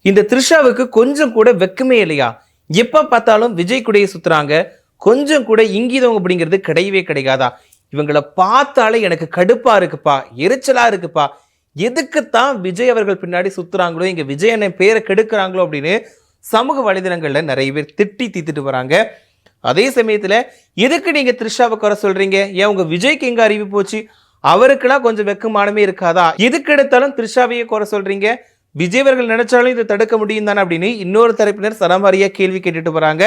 இந்த த்ரிஷாவுக்கு கொஞ்சம் கூட வெக்கமே இல்லையா? எப்ப பார்த்தாலும் விஜய் கூடயே சுத்துறாங்க. கொஞ்சம் கூட இங்கீதம் அப்படிங்கிறது கிடையவே கிடையாதா? இவங்கள பார்த்தாலே எனக்கு கடுப்பா இருக்குப்பா, எரிச்சலா இருக்குப்பா. எதுக்குத்தான் விஜய் அவர்கள் பின்னாடி சுத்துறாங்களோ, இங்க விஜய் அண்ணன் பேரை கெடுக்கிறாங்களோ அப்படின்னு சமூக வலைதளங்கள்ல நிறைய பேர் திட்டி தீத்துட்டு வராங்க. அதே சமயத்துல எதுக்கு நீங்க த்ரிஷாவை குறை சொல்றீங்க? ஏன் உங்க விஜய்க்கு எங்க அறிவு போச்சு? அவருக்கெல்லாம் கொஞ்சம் வெக்கமானமே இருக்காதா? எதுக்கு எடுத்தாலும் த்ரிஷாவையே குறை சொல்றீங்க? விஜய் அவர்கள் நினைச்சாலும் இதை தடுக்க முடியும் தானே அப்படின்னு இன்னொரு தரப்பினர் சரமாரியா கேள்வி கேட்டுட்டு வராங்க.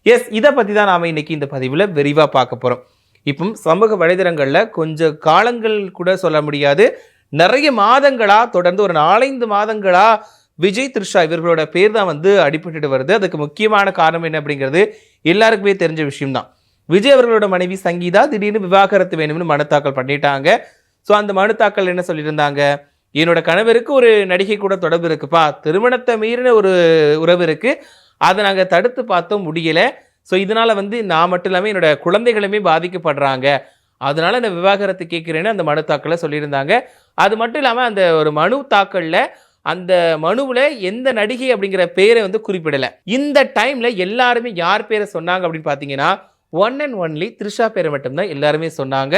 எஸ், இதை பத்தி தான் நாம இன்னைக்கு இந்த பதிவுல விரிவா பார்க்க போறோம். இப்போ சமூக வலைதளங்கள்ல கொஞ்சம் காலங்கள் கூட சொல்ல முடியாது, நிறைய மாதங்களா, தொடர்ந்து ஒரு 4-5 மாதங்களா விஜய் த்ரிஷா இவர்களோட பேர் தான் அடிபட்டுட்டு வருது. அதுக்கு முக்கியமான காரணம் என்ன அப்படிங்கிறது எல்லாருக்குமே தெரிஞ்ச விஷயம் தான். விஜய் அவர்களோட மனைவி சங்கீதா திடீர்னு விவாகரத்து வேணும்னு மனு தாக்கல் பண்ணிட்டாங்க. ஸோ அந்த மனு தாக்கல் என்ன சொல்லியிருந்தாங்க? என்னோட கணவருக்கு ஒரு நடிகை கூட தொடர்பு இருக்குப்பா, திருமணத்தை மீறின ஒரு உறவு இருக்கு, அதை நாங்கள் தடுத்து பார்த்தோம், முடியலை. ஸோ இதனால நான் மட்டும் இல்லாமல் என்னோட குழந்தைகளுமே பாதிக்கப்படுறாங்க, அதனால நான் விவாகரத்து கேட்குறேன்னு அந்த மனு தாக்கலை சொல்லியிருந்தாங்க. அது மட்டும் இல்லாமல் அந்த ஒரு மனு தாக்கலில் அந்த மனுவில் எந்த நடிகை அப்படிங்கிற பேரை குறிப்பிடலை. இந்த டைமில் எல்லாருமே யார் பேரை சொன்னாங்க அப்படின்னு பார்த்தீங்கன்னா, ஒன் அண்ட் ஒன்லி த்ரிஷா பேரை மட்டும்தான் எல்லாருமே சொன்னாங்க.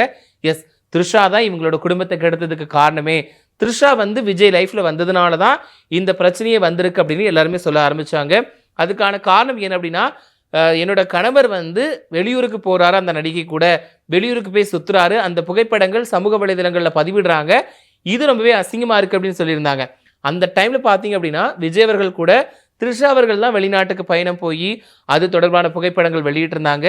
எஸ், த்ரிஷா தான் இவங்களோட குடும்பத்தை கெடுத்ததுக்கு காரணமே, த்ரிஷா விஜய் லைஃப்ல வந்ததுனால தான் இந்த பிரச்சனையே வந்திருக்கு அப்படின்னு எல்லாருமே சொல்ல ஆரம்பிச்சாங்க. அதுக்கான காரணம் என்ன அப்படின்னா, என்னோட கணவர் வெளியூருக்கு போறாரு, அந்த நடிகை கூட வெளியூருக்கு போய் சுத்துறாரு, அந்த புகைப்படங்கள் சமூக வலைதளங்களில் பதிவிடுறாங்க, இது ரொம்பவே அசிங்கமா இருக்கு அப்படின்னு சொல்லியிருந்தாங்க. அந்த டைம்ல பார்த்தீங்க அப்படின்னா விஜய் அவர்கள் கூட த்ரிஷா அவர்கள் தான் வெளிநாட்டுக்கு பயணம் போய் அது தொடர்பான புகைப்படங்கள் வெளியிட்டு இருந்தாங்க.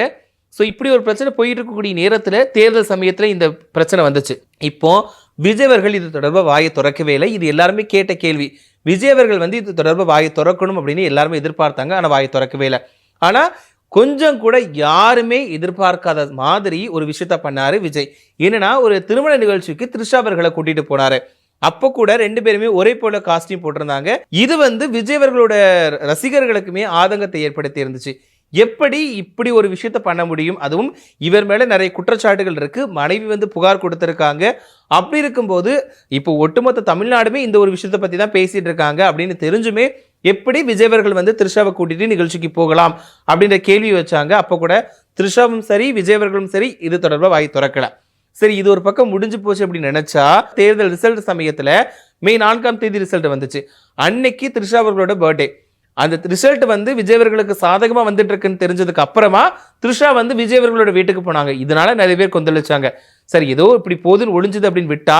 ஸோ இப்படி ஒரு பிரச்சனை போயிட்டு இருக்கக்கூடிய நேரத்தில் தேர்தல் சமயத்தில் இந்த பிரச்சனை வந்துச்சு. இப்போ விஜய் அவர்கள் இது தொடர்பாக வாயை திறக்கவே இல்லை. இது எல்லாருமே கேட்ட கேள்வி. விஜய் அவர்கள் இது தொடர்பாக வாயை திறக்கணும் அப்படின்னு எல்லாருமே எதிர்பார்த்தாங்க, ஆனால் வாயை திறக்கவே இல்லை. ஆனால் கொஞ்சம் கூட யாருமே எதிர்பார்க்காத மாதிரி ஒரு விஷயத்த பண்ணாரு விஜய். என்னன்னா, ஒரு திருமண நிகழ்ச்சிக்கு த்ரிஷா அவர்களை கூட்டிட்டு போனாரு. அப்போ கூட 2 பேருமே ஒரே போல காஸ்டியூம் போட்டிருந்தாங்க. இது விஜய் அவர்களோட ரசிகர்களுக்குமே ஆதங்கத்தை ஏற்படுத்தி இருந்துச்சு. எப்படி இப்படி ஒரு விஷயத்த பண்ண முடியும்? அதுவும் இவர் மேல நிறைய குற்றச்சாட்டுகள் இருக்கு, மனைவி புகார் கொடுத்திருக்காங்க. அப்படி இருக்கும்போது இப்போ ஒட்டுமொத்த தமிழ்நாடுமே இந்த ஒரு விஷயத்தை பத்தி தான் பேசிட்டு இருக்காங்க அப்படின்னு தெரிஞ்சுமே எப்படி விஜய் அவர்கள் த்ரிஷாவை கூட்டிட்டு நிகழ்ச்சிக்கு போகலாம் அப்படின்ற கேள்வி வச்சாங்க. அப்போ கூட த்ரிஷாவும் சரி விஜய் அவர்களும் சரி இது தொடர்பாக வாய் திறக்கல. சரி, இது ஒரு பக்கம் முடிஞ்சு போச்சு அப்படின்னு நினைச்சா, தேர்தல் ரிசல்ட் சமயத்துல மே 4ஆம் தேதி ரிசல்ட் வந்துச்சு. அன்னைக்கு த்ரிஷா அவர்களோட பர்த்டே. அந்த ரிசல்ட் விஜய் அவர்களுக்கு சாதகமா வந்துட்டு இருக்குன்னு தெரிஞ்சதுக்கு அப்புறமா த்ரிஷா விஜய் அவர்களோட வீட்டுக்கு போனாங்க. இதனால நிறைய பேர் கொந்தளிச்சாங்க. சரி, ஏதோ இப்படி போதுன்னு ஒளிஞ்சது அப்படின்னு விட்டா,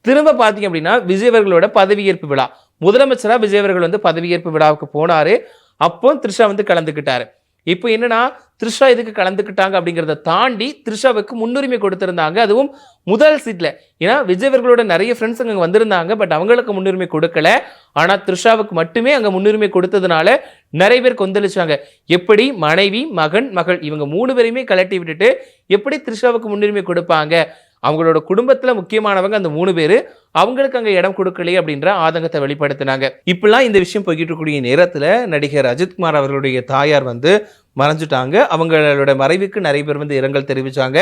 திரும்ப பாத்தீங்க அப்படின்னா விஜய் அவர்களோட பதவியேற்பு விழா, முதலமைச்சரா விஜய் அவர்கள் பதவியேற்பு விழாவுக்கு போனாரு. அப்போ த்ரிஷா கலந்துக்கிட்டாரு. இப்போ என்னன்னா, த்ரிஷா இதுக்கு கலந்துக்கிட்டாங்க அப்படிங்கிறத தாண்டி த்ரிஷாவுக்கு முன்னுரிமை கொடுத்திருந்தாங்க, அதுவும் முதல் சீட்ல. ஏன்னா விஜய் அவர்களோட நிறைய ஃப்ரெண்ட்ஸ் அங்கே வந்திருந்தாங்க, பட் அவங்களுக்கு முன்னுரிமை கொடுக்கல. ஆனா த்ரிஷாவுக்கு மட்டுமே அங்க முன்னுரிமை கொடுத்ததுனால நிறைய பேர் கொந்தளிச்சாங்க. எப்படி மனைவி, மகன், மகள் இவங்க 3 பேரையுமே கலட்டி விட்டுட்டு எப்படி த்ரிஷாவுக்கு முன்னுரிமை கொடுப்பாங்க? அவங்களோட குடும்பத்துல முக்கியமானவங்க அந்த 3 பேரு, அவங்களுக்கு அங்க இடம் கொடுக்கலையே அப்படின்ற ஆதங்கத்தை வெளிப்படுத்தினாங்க. இப்பெல்லாம் இந்த விஷயம் போய்கிட்டு இருக்கக்கூடிய நேரத்துல நடிகர் அஜித்குமார் அவர்களுடைய தாயார் மறைஞ்சிட்டாங்க. அவங்களோட மறைவுக்கு நிறைய பேர் இரங்கல் தெரிவிச்சாங்க.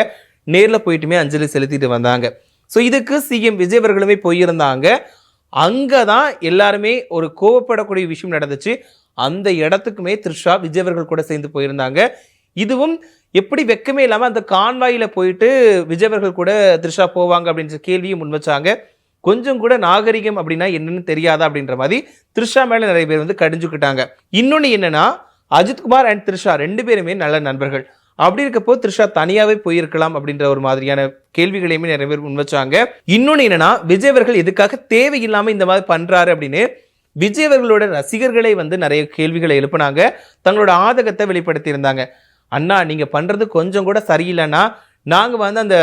நேர்ல போயிட்டுமே அஞ்சலி செலுத்திட்டு வந்தாங்க. ஸோ இதுக்கு சிஎம் விஜய் அவர்களுமே போயிருந்தாங்க. அங்கதான் எல்லாருமே ஒரு கோவப்படக்கூடிய விஷயம் நடந்துச்சு. அந்த இடத்துக்குமே த்ரிஷா விஜய் அவர்கள் கூட சேர்ந்து போயிருந்தாங்க. இதுவும் எப்படி வெக்கமே இல்லாம அந்த கான்வாயில போயிட்டு விஜய் அவர்கள் கூட த்ரிஷா போவாங்க அப்படின்ற கேள்வியும் முன் வச்சாங்க. கொஞ்சம் கூட நாகரிகம் அப்படின்னா என்னன்னு தெரியாதா அப்படின்ற மாதிரி த்ரிஷா மேல நிறைய பேர் கடிஞ்சுக்கிட்டாங்க. இன்னொன்னு என்னன்னா, அஜித்குமார் அண்ட் த்ரிஷா 2 பேருமே நல்ல நண்பர்கள். அப்படி இருக்கப்போ த்ரிஷா தனியாவே போயிருக்கலாம் அப்படின்ற ஒரு மாதிரியான கேள்விகளையுமே நிறைய பேர் முன் வச்சாங்க. இன்னொன்னு என்னன்னா, விஜய் அவர்கள் எதுக்காக தேவையில்லாம இந்த மாதிரி பண்றாரு அப்படின்னு விஜய் அவர்களோட ரசிகர்களை நிறைய கேள்விகளை எழுப்பினாங்க, தங்களோட ஆதகத்தை வெளிப்படுத்தி இருந்தாங்க. அண்ணா, நீங்க பண்றது கொஞ்சம் கூட சரியில்லைன்னா, நாங்க அந்த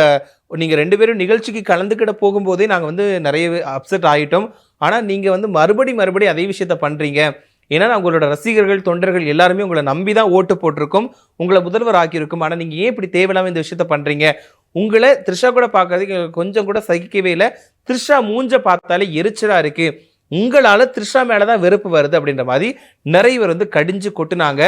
நீங்க 2 பேரும் நிகழ்ச்சிக்கு கலந்துக்கிட போகும்போதே நாங்க நிறைய அப்செட் ஆகிட்டோம். ஆனா நீங்க மறுபடி அதே விஷயத்த பண்றீங்க. ஏன்னா உங்களோட ரசிகர்கள், தொண்டர்கள் எல்லாருமே உங்களை நம்பி தான் ஓட்டு போட்டிருக்கும், உங்களை முதல்வர் ஆக்கியிருக்கும். ஆனா நீங்க ஏன் இப்படி தேவையில்லாம இந்த விஷயத்த பண்றீங்க? உங்களை த்ரிஷா கூட பார்க்கறதுக்கு கொஞ்சம் கூட சகிக்கவே இல்லை. த்ரிஷா மூஞ்ச பார்த்தாலே எரிச்சலா இருக்கு, உங்களால த்ரிஷா மேலதான் வெறுப்பு வருது அப்படின்ற மாதிரி நிறைய பேர் கடிஞ்சு கொட்டுனாங்க.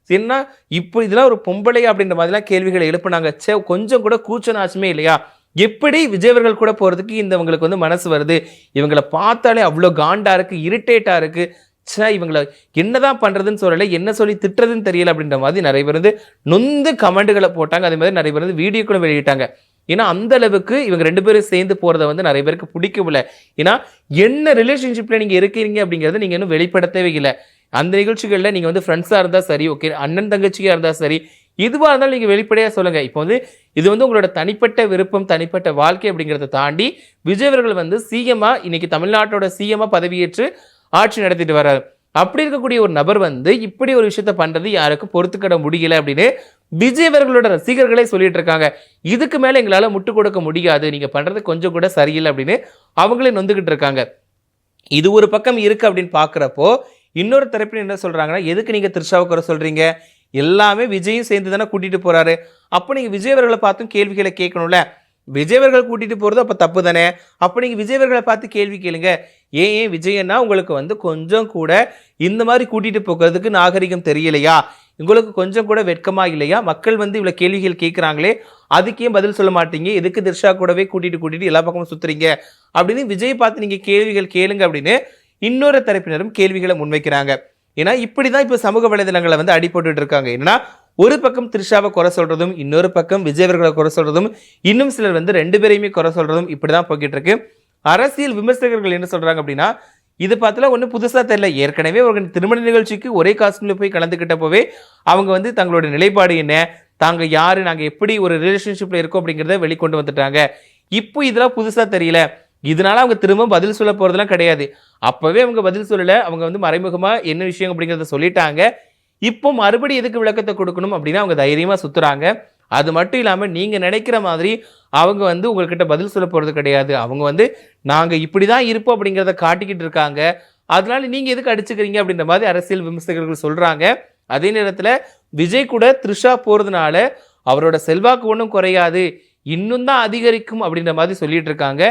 என்ன இப்போ இதெல்லாம் ஒரு பொம்பளை அப்படின்ற மாதிரிலாம் கேள்விகளை எழுப்புனாங்க. கொஞ்சம் கூட கூச்சனாச்சுமே இல்லையா? எப்படி விஜய் அவர்கள் கூட போறதுக்கு இவங்களுக்கு மனசு வருது? இவங்களை பார்த்தாலே அவ்வளோ காண்டா இருக்கு, இரிட்டேட்டா இருக்கு. ச்சே இவங்கள என்னதான் பண்றதுன்னு சொல்லல, என்ன சொல்லி திட்டுறதுன்னு தெரியல அப்படின்ற மாதிரி நிறைய பேர் வந்து நொந்து கமெண்ட்களை போட்டாங்க. அதே மாதிரி நிறைய பேர் வந்து வீடியோக்களும் வெளியிட்டாங்க. ஏன்னா அந்த அளவுக்கு இவங்க 2 பேரும் சேர்ந்து போறத வந்து நிறைய பேருக்கு பிடிக்கவில்ல. ஏன்னா என்ன ரிலேஷன்ஷிப்ல நீங்க இருக்கீங்க அப்படிங்கிறத நீங்க இன்னும் வெளிப்படுத்தவே இல்ல. அந்த நிகழ்ச்சிகள்ல நீங்க வந்து ஃப்ரெண்ட்ஸா இருந்தா சரி, ஓகே. அண்ணன் தங்கச்சியா இருந்தா சரி, எதுவா இருந்தாலும் நீங்க வெளிப்படையா சொல்லுங்க. இப்போ வந்து இது வந்து உங்களோட தனிப்பட்ட விருப்பம், தனிப்பட்ட வாழ்க்கை அப்படிங்கிறத தாண்டி விஜய் அவர்கள் வந்து சிஎம்மா இன்னைக்கு தமிழ்நாட்டோட சிஎம்மா பதவியேற்று ஆட்சி நடத்திட்டு வர்றாரு. அப்படி இருக்கக்கூடிய ஒரு நபர் வந்து இப்படி ஒரு விஷயத்த பண்றது யாருக்கும் பொறுத்துக்கிட முடியல அப்படின்னு விஜய் அவர்களோட ரசிகர்களே சொல்லிட்டு இருக்காங்க. இதுக்கு மேல எங்களால முட்டு கொடுக்க முடியாது, நீங்க பண்றது கொஞ்சம் கூட சரியில்லை அப்படின்னு அவங்களே நொந்துகிட்டு இருக்காங்க. இது ஒரு பக்கம் இருக்கு அப்படின்னு பாக்குறப்போ இன்னொரு தரப்பில் என்ன சொல்றாங்கன்னா, எதுக்கு நீங்க த்ரிஷாவை குறை சொல்றீங்க, எல்லாமே விஜயும் சேர்ந்து தானே கூட்டிட்டு போறாரு, அப்ப நீங்க விஜய் அவர்களை பார்த்தும் கேள்விகளை கேட்கணும்ல. விஜய் அவர்கள் கூட்டிட்டு போறது அப்ப தப்பு தானே, அப்ப நீங்க விஜய் அவர்களை பார்த்து கேள்வி கேளுங்க. ஏன் விஜயன்னா உங்களுக்கு வந்து கொஞ்சம் கூட இந்த மாதிரி கூட்டிட்டு போகிறதுக்கு நாகரிகம் தெரியலையா, உங்களுக்கு கொஞ்சம் கூட வெட்கமா இல்லையா, மக்கள் வந்து இவ்வளவு கேள்விகள் கேட்கிறாங்களே அதுக்கே பதில் சொல்ல மாட்டீங்க, எதுக்கு திரிஷா கூடவே கூட்டிட்டு எல்லா பக்கமும் சுத்துறீங்க அப்படின்னு விஜய் பார்த்து நீங்க கேள்விகள் கேளுங்க அப்படின்னு இன்னொரு தரப்பினரும் கேள்விகளை முன்வைக்கிறாங்க. ஏன்னா இப்படிதான் இப்ப சமூக வலைதளங்களை வந்து அடிபட்டு இருக்காங்க. என்னன்னா ஒரு பக்கம் த்ரிஷாவை குறை சொல்றதும், இன்னொரு பக்கம் விஜய் அவர்களை குறை சொல்றதும், இன்னும் சிலர் வந்து 2 பேரையுமே குறை சொல்றதும் இப்படிதான் போய்கிட்டு இருக்கு. அரசியல் விமர்சகர்கள் என்ன சொல்றாங்க அப்படின்னா, இது பார்த்துல ஒன்றும் புதுசா தெரியல, ஏற்கனவே ஒரு திருமண நிகழ்ச்சிக்கு ஒரே காஸ்டியூம்ல போய் கலந்துக்கிட்டப்போவே அவங்க வந்து தங்களோட நிலைப்பாடு என்ன, தாங்க யாரு, நாங்க எப்படி ஒரு ரிலேஷன்ஷிப்ல இருக்கோம் அப்படிங்கிறத வெளிக்கொண்டு வந்துட்டாங்க. இப்போ இதெல்லாம் புதுசா தெரியல, இதனால அவங்க திரும்ப பதில் சொல்ல போறதெல்லாம் கிடையாது. அப்பவே அவங்க பதில் சொல்லல, அவங்க வந்து மறைமுகமா என்ன விஷயம் அப்படிங்கிறத சொல்லிட்டாங்க. இப்போ மறுபடியும் எதுக்கு விளக்கத்தை கொடுக்கணும் அப்படின்னு அவங்க தைரியமா சுத்துறாங்க. அது மட்டும் இல்லாம நீங்க நினைக்கிற மாதிரி அவங்க வந்து உங்ககிட்ட பதில் சொல்ல போறது கிடையாது. அவங்க வந்து நாங்க இப்படிதான் இருப்போம் அப்படிங்கிறத காட்டிக்கிட்டு இருக்காங்க. அதனால நீங்க எதுக்கு அடிச்சுக்கிறீங்க அப்படின்ற மாதிரி அரசியல் விமர்சகர்கள் சொல்றாங்க. அதே நேரத்துல விஜய் கூட த்ரிஷா போறதுனால அவரோட செல்வாக்கு ஒன்றும் குறையாது, இன்னும் தான் அதிகரிக்கும் அப்படின்ற மாதிரி சொல்லிட்டு இருக்காங்க.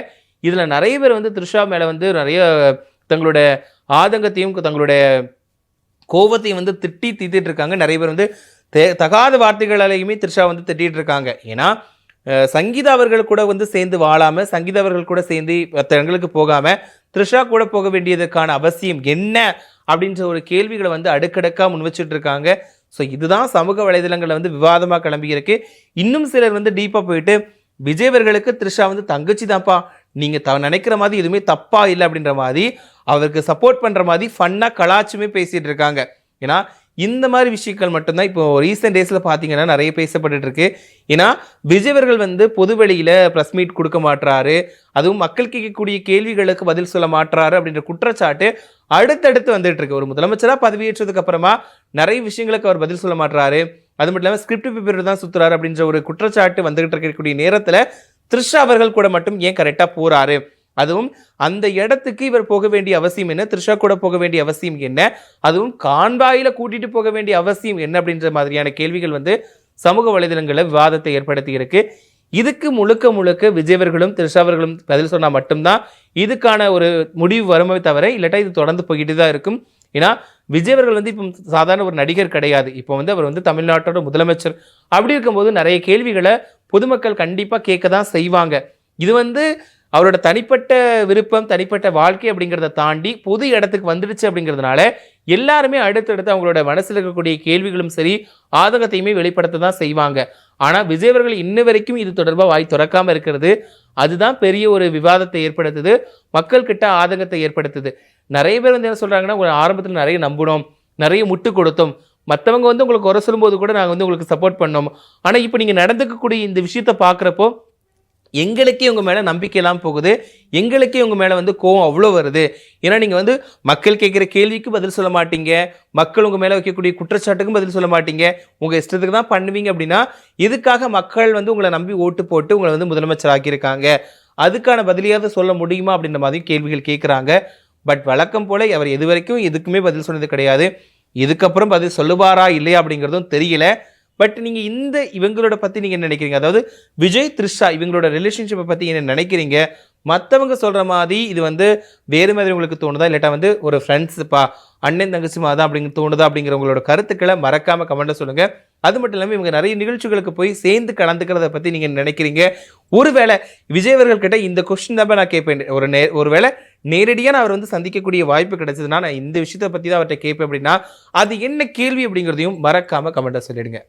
இதுல நிறைய பேர் வந்து த்ரிஷா மேல வந்து நிறைய தங்களோட ஆதங்கத்தையும் தங்களுடைய கோபத்தையும் வந்து திட்டி தீத்திட்டு இருக்காங்க. நிறைய பேர் வந்து தகாத வார்த்தைகளாலேயுமே த்ரிஷா வந்து திட்டிட்டு இருக்காங்க. ஏன்னா சங்கீதா அவர்கள் கூட வந்து சேர்ந்து வாழாம, சங்கீதா அவர்கள் கூட சேர்ந்து மற்ற இடங்களுக்கு போகாம த்ரிஷா கூட போக வேண்டியதுக்கான அவசியம் என்ன அப்படின்ற ஒரு கேள்விகளை வந்து அடுக்கடுக்கா முன் வச்சுட்டு இருக்காங்க. ஸோ இதுதான் சமூக வலைதளங்களில் வந்து விவாதமாக கிளம்பி இருக்கு. இன்னும் சிலர் வந்து டீப்பாக போயிட்டு விஜய் அவர்களுக்கு த்ரிஷா வந்து தங்கச்சி தான்ப்பா, நீங்க நினைக்கிற மாதிரி எதுவுமே தப்பா இல்லை அப்படின்ற மாதிரி அவருக்கு சப்போர்ட் பண்ற மாதிரி ஃபன்னா கலாச்சுமே பேசிட்டு இருக்காங்க. ஏன்னா இந்த மாதிரி விஷயங்கள் மட்டும்தான் இப்போ ரீசெண்ட் டேஸ்ல பாத்தீங்கன்னா நிறைய பேசப்பட்டு இருக்கு. ஏன்னா விஜய் அவர்கள் வந்து பொதுவெளியில பிரஸ் மீட் கொடுக்க மாட்டாரு, அதுவும் மக்கள் கேட்கக்கூடிய கேள்விகளுக்கு பதில் சொல்ல மாட்டாரு அப்படின்ற குற்றச்சாட்டு அடுத்தடுத்து வந்துட்டு இருக்கு. ஒரு முதலமைச்சரா பதவியேற்றதுக்கு அப்புறமா நிறைய விஷயங்களுக்கு அவர் பதில் சொல்ல மாட்டாரு, அது மட்டும் இல்லாமல் ஸ்கிரிப்ட் பேப்பர் தான் சுத்துறாரு அப்படின்ற ஒரு குற்றச்சாட்டு வந்துகிட்டு இருக்கக்கூடிய நேரத்துல த்ரிஷா அவர்கள் கூட மட்டும் ஏன் கரெக்டா போறாரு, அதுவும் அந்த இடத்துக்கு இவர் போக வேண்டிய அவசியம் என்ன, த்ரிஷா கூட போக வேண்டிய அவசியம் என்ன, அதுவும் கான்வாயில கூட்டிட்டு போக வேண்டிய அவசியம் என்ன அப்படின்ற மாதிரியான கேள்விகள் வந்து சமூக வலைதளங்களில் விவாதத்தை ஏற்படுத்தி இருக்கு. இதுக்கு முழுக்க முழுக்க விஜய் அவர்களும் த்ரிஷா அவர்களும் பதில் சொன்னா மட்டும்தான் இதுக்கான ஒரு முடிவு வருமே தவிர, இல்லாட்டா இது தொடர்ந்து போய்கிட்டு தான் இருக்கும். ஏன்னா விஜய் அவர்கள் வந்து இப்போ சாதாரண ஒரு நடிகர் கிடையாது, இப்போ வந்து அவர் வந்து தமிழ்நாட்டோட முதலமைச்சர். அப்படி இருக்கும்போது நிறைய கேள்விகளை பொதுமக்கள் கண்டிப்பா கேட்க தான் செய்வாங்க. இது வந்து அவரோட தனிப்பட்ட விருப்பம், தனிப்பட்ட வாழ்க்கை அப்படிங்கிறத தாண்டி பொது இடத்துக்கு வந்துடுச்சு அப்படிங்கிறதுனால எல்லாருமே அடுத்தடுத்து அவங்களோட மனசில் இருக்கக்கூடிய கேள்விகளும் சரி ஆதங்கத்தையுமே வெளிப்படுத்த தான் செய்வாங்க. ஆனா விஜய் அவர்கள் இன்ன வரைக்கும் இது தொடர்பாக வாய் திறக்காம இருக்கிறது, அதுதான் பெரிய ஒரு விவாதத்தை ஏற்படுத்துது, மக்கள் கிட்ட ஆதங்கத்தை ஏற்படுத்துது. நிறைய பேர் வந்து என்ன சொல்றாங்கன்னா, ஒரு ஆரம்பத்தில் நிறைய நம்பினோம், நிறைய முட்டு கொடுத்தோம், மற்றவங்க வந்து உங்களுக்கு குறை சொல்லும்போது கூட நாங்கள் வந்து உங்களுக்கு சப்போர்ட் பண்ணோம், ஆனா இப்போ நீங்க நடந்துக்கக்கூடிய இந்த விஷயத்த பார்க்குறப்போ எங்களுக்கே உங்க மேல நம்பிக்கை எல்லாம் போகுது, எங்களுக்கே உங்க மேல வந்து கோவம் அவ்வளோ வருது. ஏன்னா நீங்க வந்து மக்கள் கேட்கிற கேள்விக்கு பதில் சொல்ல மாட்டீங்க, மக்கள் உங்க மேல வைக்கக்கூடிய குற்றச்சாட்டுக்கும் பதில் சொல்ல மாட்டீங்க, உங்க இஷ்டத்துக்கு தான் பண்ணுவீங்க. அப்படின்னா இதுக்காக மக்கள் வந்து உங்களை நம்பி ஓட்டு போட்டு உங்களை வந்து முதலமைச்சர் ஆக்கியிருக்காங்க, அதுக்கான பதிலையாவது சொல்ல முடியுமா அப்படின்ற மாதிரி கேள்விகள் கேட்குறாங்க. பட் வழக்கம் போல அவர் இது வரைக்கும் எதுக்குமே பதில் சொன்னது கிடையாது, இதுக்கப்புறம் பதில் சொல்லுவாரா இல்லையா அப்படிங்கிறதும் தெரியல. பட் நீங்க இந்த இவங்களோட பத்தி நீங்க என்ன நினைக்கிறீங்க, அதாவது விஜய் த்ரிஷா இவங்களோட ரிலேஷன்ஷிப்பை பத்தி என்ன நினைக்கிறீங்க, மற்றவங்க சொல்ற மாதிரி இது வந்து வேறு மாதிரி உங்களுக்கு தோணுதா, இல்லாட்டா வந்து ஒரு ஃப்ரெண்ட்ஸுப்பா அண்ணன் தங்கச்சி மாதா அப்படிங்கிற தோணுதா அப்படிங்கிற உங்களோட கருத்துக்களை மறக்காம கமெண்ட்ல சொல்லுங்க. அது மட்டும் இல்லாமல் இவங்க நிறைய நிகழ்ச்சிகளுக்கு போய் சேர்ந்து கலந்துக்கிறத பத்தி நீங்க நினைக்கிறீங்க. ஒருவேளை விஜய் அவர்கள் கிட்ட இந்த கொஸ்டின் தான் நான் கேட்பேன், ஒருவேளை நேரடியா நான் அவர் வந்து சந்திக்கக்கூடிய வாய்ப்பு கிடைச்சதுன்னா நான் இந்த விஷயத்தை பத்தி தான் அவர்கிட்ட கேட்பேன் அப்படின்னா அது என்ன கேள்வி அப்படிங்கிறதையும் மறக்காம கமெண்ட்டை சொல்லிடுங்க.